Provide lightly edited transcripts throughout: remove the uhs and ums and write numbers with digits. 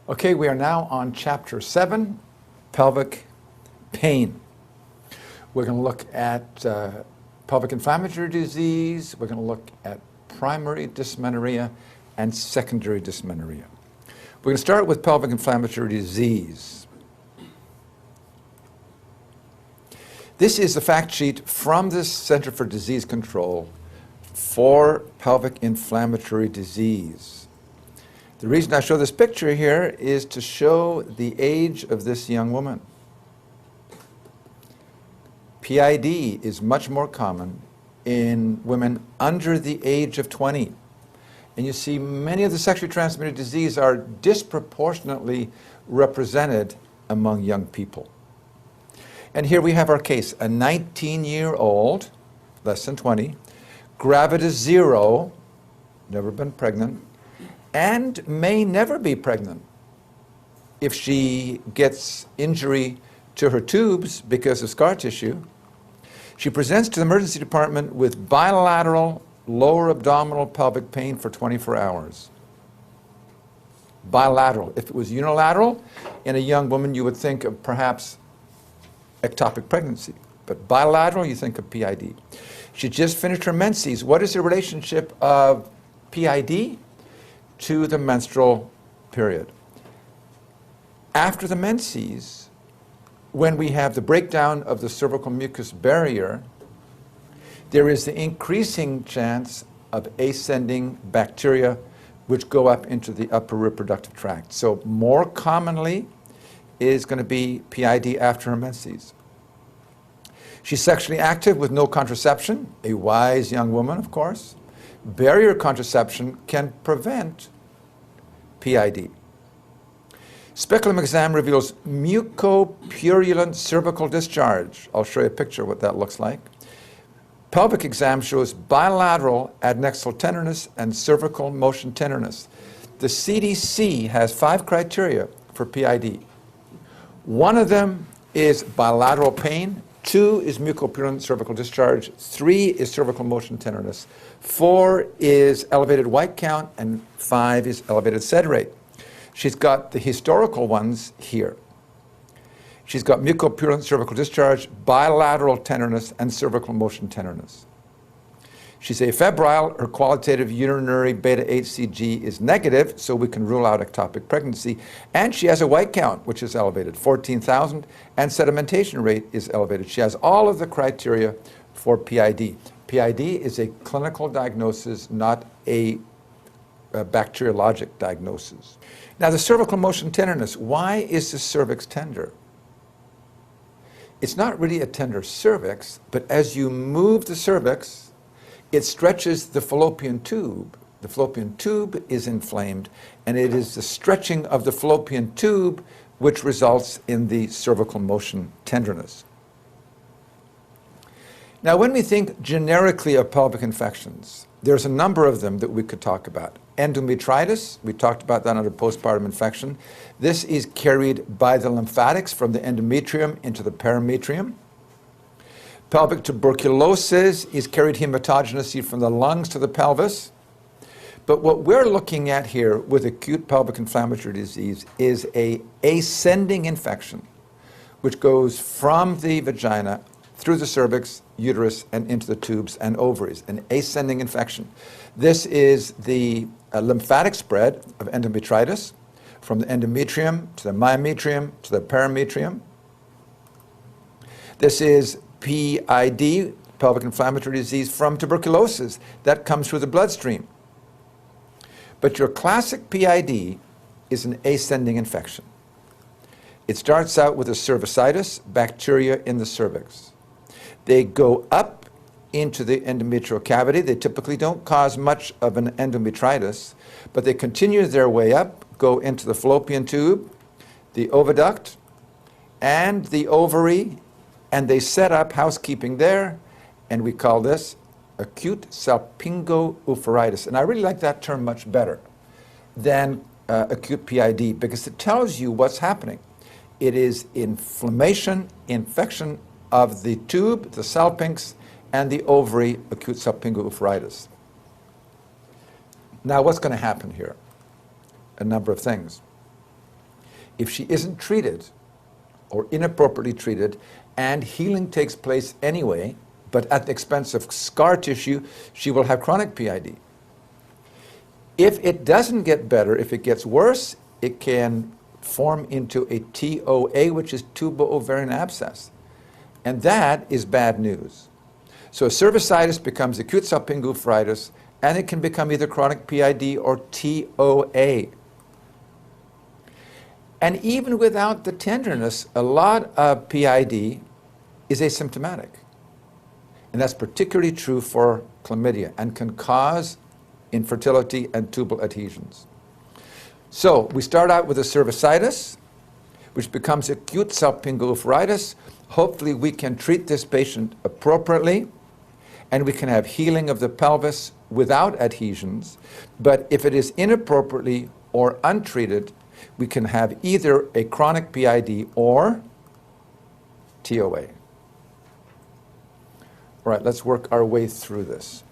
Okay, we are now on Chapter 7, Pelvic Pain. We're going to look at pelvic inflammatory disease, we're going to look at primary dysmenorrhea and secondary dysmenorrhea. We're going to start with pelvic inflammatory disease. This is the fact sheet from the Center for Disease Control for pelvic inflammatory disease. The reason I show this picture here is to show the age of this young woman. PID is much more common in women under the age of 20. And you see many of the sexually transmitted diseases are disproportionately represented among young people. And here we have our case, a 19-year-old, less than 20, gravidas 0, never been pregnant, and may never be pregnant if she gets injury to her tubes because of scar tissue. She presents to the emergency department with bilateral lower abdominal pelvic pain for 24 hours. Bilateral. If it was unilateral in a young woman, you would think of perhaps ectopic pregnancy. But bilateral, you think of PID. She just finished her menses. What is the relationship of PID to the menstrual period? After the menses, when we have the breakdown of the cervical mucus barrier, there is the increasing chance of ascending bacteria which go up into the upper reproductive tract. So more commonly is going to be PID after her menses. She's sexually active with no contraception, a wise young woman, of course. Barrier contraception can prevent PID. Speculum exam reveals mucopurulent cervical discharge. I'll show you a picture of what that looks like. Pelvic exam shows bilateral adnexal tenderness and cervical motion tenderness. The CDC has 5 criteria for PID. One of them is bilateral pain. 2 is mucopurulent cervical discharge. 3 is cervical motion tenderness. 4 is elevated white count, and 5 is elevated SED rate. She's got the historical ones here. She's got mucopurulent cervical discharge, bilateral tenderness, and cervical motion tenderness. She's afebrile. Her qualitative urinary beta-HCG is negative, so we can rule out ectopic pregnancy. And she has a white count, which is elevated, 14,000, and sedimentation rate is elevated. She has all of the criteria for PID. PID is a clinical diagnosis, not a bacteriologic diagnosis. Now, the cervical motion tenderness, why is the cervix tender? It's not really a tender cervix, but as you move the cervix, it stretches the fallopian tube. The fallopian tube is inflamed, and it is the stretching of the fallopian tube which results in the cervical motion tenderness. Now, when we think generically of pelvic infections, there's a number of them that we could talk about. Endometritis, we talked about that under postpartum infection. This is carried by the lymphatics from the endometrium into the perimetrium. Pelvic tuberculosis is carried hematogenously from the lungs to the pelvis. But what we're looking at here with acute pelvic inflammatory disease is an ascending infection, which goes from the vagina through the cervix, uterus, and into the tubes and ovaries, an ascending infection. This is the lymphatic spread of endometritis from the endometrium to the myometrium to the perimetrium. This is PID, pelvic inflammatory disease, from tuberculosis. That comes through the bloodstream. But your classic PID is an ascending infection. It starts out with a cervicitis, bacteria in the cervix. They go up into the endometrial cavity. They typically don't cause much of an endometritis, but they continue their way up, go into the fallopian tube, the oviduct, and the ovary, and they set up housekeeping there, and we call this acute salpingo-oophoritis. And I really like that term much better than acute PID, because it tells you what's happening. It is inflammation, infection of the tube, the salpinx, and the ovary, acute salpingo-oophoritis. Now, what's going to happen here? A number of things. If she isn't treated or inappropriately treated, and healing takes place anyway, but at the expense of scar tissue, she will have chronic PID. If it doesn't get better, if it gets worse, it can form into a TOA, which is tubo-ovarian abscess. And that is bad news. So cervicitis becomes acute salpingo-uveitis, and it can become either chronic PID or TOA. And even without the tenderness, a lot of PID is asymptomatic. And that's particularly true for chlamydia and can cause infertility and tubal adhesions. So we start out with a cervicitis, which becomes acute salpingo-uveitis. Hopefully we can treat this patient appropriately, and we can have healing of the pelvis without adhesions. But if it is inappropriately or untreated, we can have either a chronic PID or TOA. All right, let's work our way through this.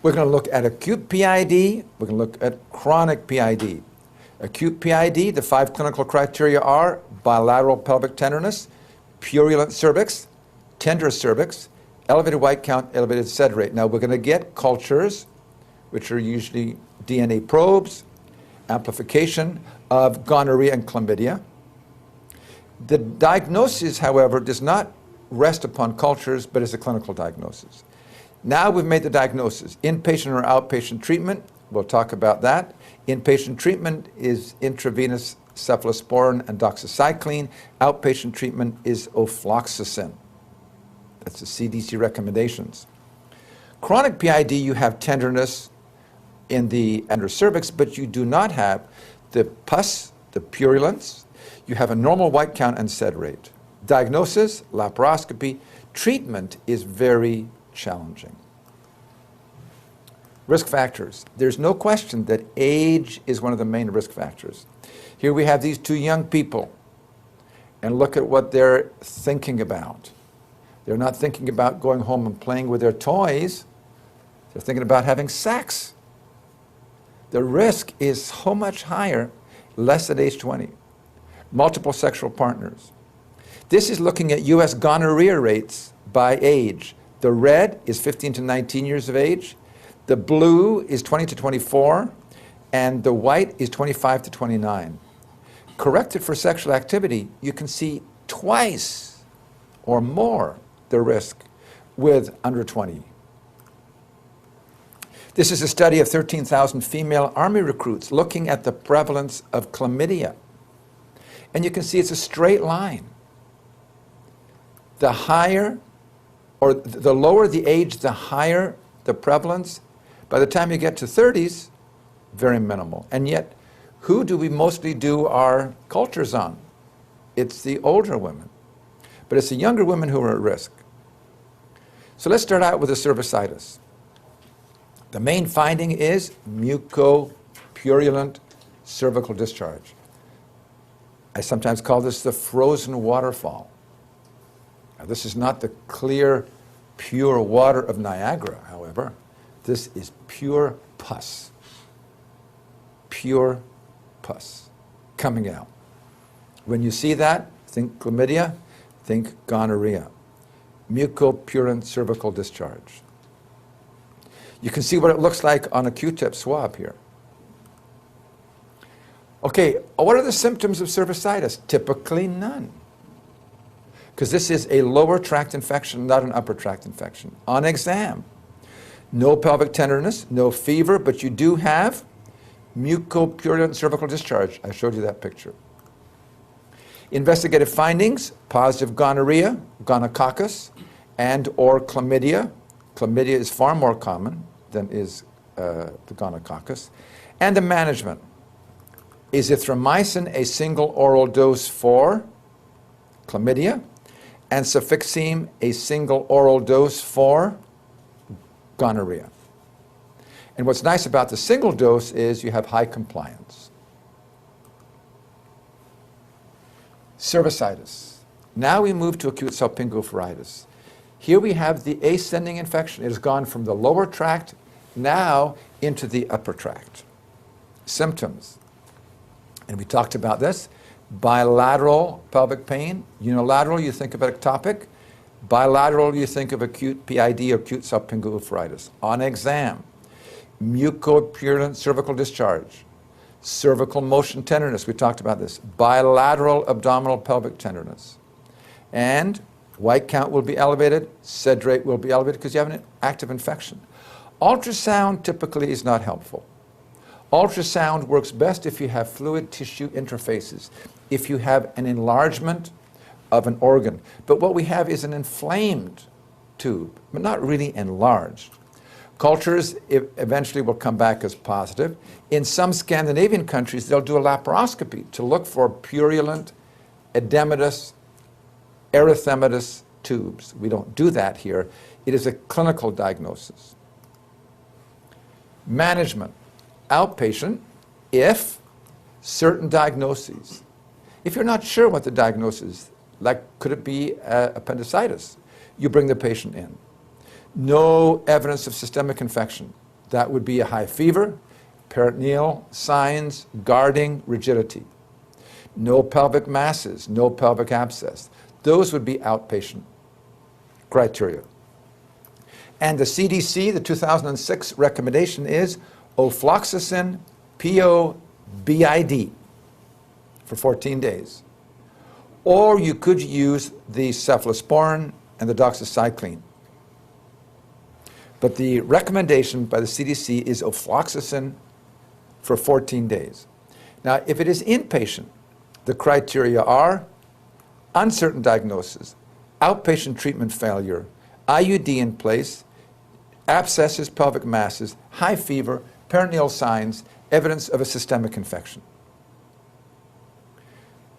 We're going to look at acute PID. We're going to look at chronic PID. Acute PID, the 5 clinical criteria are bilateral pelvic tenderness, purulent cervix, tender cervix, elevated white count, elevated SED rate. Now, we're going to get cultures, which are usually DNA probes, amplification of gonorrhea and chlamydia. The diagnosis, however, does not rest upon cultures, but is a clinical diagnosis. Now we've made the diagnosis. Inpatient or outpatient treatment, we'll talk about that. Inpatient treatment is intravenous cephalosporin and doxycycline. Outpatient treatment is ofloxacin. That's the CDC recommendations. Chronic PID, you have tenderness in the under cervix, but you do not have the pus, the purulence. You have a normal white count and SED rate. Diagnosis, laparoscopy. Treatment is very challenging. Risk factors. There's no question that age is one of the main risk factors. Here we have these two young people, and look at what they're thinking about. They're not thinking about going home and playing with their toys. They're thinking about having sex. The risk is so much higher less than age 20. Multiple sexual partners. This is looking at U.S. gonorrhea rates by age. The red is 15 to 19 years of age. The blue is 20 to 24. And the white is 25 to 29. Corrected for sexual activity, you can see twice or more the risk with under 20. This is a study of 13,000 female Army recruits looking at the prevalence of chlamydia. And you can see it's a straight line. The higher, or the lower the age, the higher the prevalence. By the time you get to 30s, very minimal. And yet, who do we mostly do our cultures on? It's the older women. But it's the younger women who are at risk. So let's start out with the cervicitis. The main finding is mucopurulent cervical discharge. I sometimes call this the frozen waterfall. Now, this is not the clear, pure water of Niagara, however. This is pure pus. Pure pus coming out. When you see that, think chlamydia, think gonorrhea. Mucopurulent cervical discharge. You can see what it looks like on a Q-tip swab here. Okay, what are the symptoms of cervicitis? Typically none. Because this is a lower tract infection, not an upper tract infection. On exam, no pelvic tenderness, no fever, but you do have mucopurulent cervical discharge. I showed you that picture. Investigative findings, positive gonorrhea, gonococcus, and or chlamydia. Chlamydia is far more common than is the gonococcus. And the management. Azithromycin, a single oral dose for chlamydia, and cefixime, a single oral dose for gonorrhea. And what's nice about the single dose is you have high compliance. Cervicitis. Now we move to acute salpingo-uveitis. Here we have the ascending infection. It has gone from the lower tract now into the upper tract. Symptoms. And we talked about this. Bilateral pelvic pain. Unilateral, you think of ectopic. Bilateral, you think of acute PID or acute subpinguophoritis. On exam, mucopurulent cervical discharge, cervical motion tenderness, we talked about this, bilateral abdominal pelvic tenderness. And white count will be elevated, sed rate will be elevated because you have an active infection. Ultrasound typically is not helpful. Ultrasound works best if you have fluid tissue interfaces, if you have an enlargement of an organ. But what we have is an inflamed tube, but not really enlarged. Cultures eventually will come back as positive. In some Scandinavian countries, they'll do a laparoscopy to look for purulent, edematous, erythematous tubes. We don't do that here. It is a clinical diagnosis. Management. Outpatient, if certain diagnoses. If you're not sure what the diagnosis is, like could it be appendicitis, you bring the patient in. No evidence of systemic infection. That would be a high fever, peritoneal signs, guarding, rigidity. No pelvic masses, no pelvic abscess. Those would be outpatient criteria. And the CDC, the 2006 recommendation is ofloxacin, POBID, for 14 days. Or you could use the cephalosporin and the doxycycline. But the recommendation by the CDC is ofloxacin for 14 days. Now, if it is inpatient, the criteria are uncertain diagnosis, outpatient treatment failure, IUD in place, abscesses, pelvic masses, high fever, peritoneal signs, evidence of a systemic infection.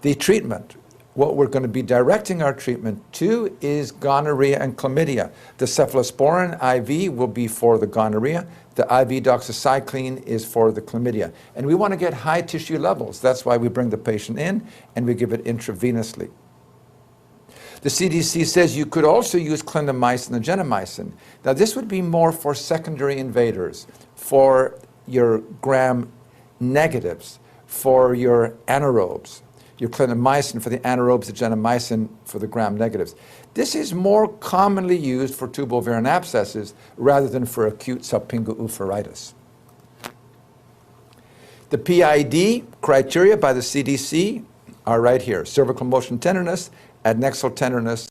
The treatment, what we're going to be directing our treatment to is gonorrhea and chlamydia. The cephalosporin IV will be for the gonorrhea. The IV doxycycline is for the chlamydia. And we want to get high tissue levels. That's why we bring the patient in and we give it intravenously. The CDC says you could also use clindamycin and gentamicin. Now this would be more for secondary invaders, for your gram negatives, for your anaerobes, your clindamycin for the anaerobes, the gentamicin for the gram negatives. This is more commonly used for tubo-ovarian abscesses rather than for acute subpinguophoritis. The PID criteria by the CDC are right here. Cervical motion tenderness, adnexal tenderness,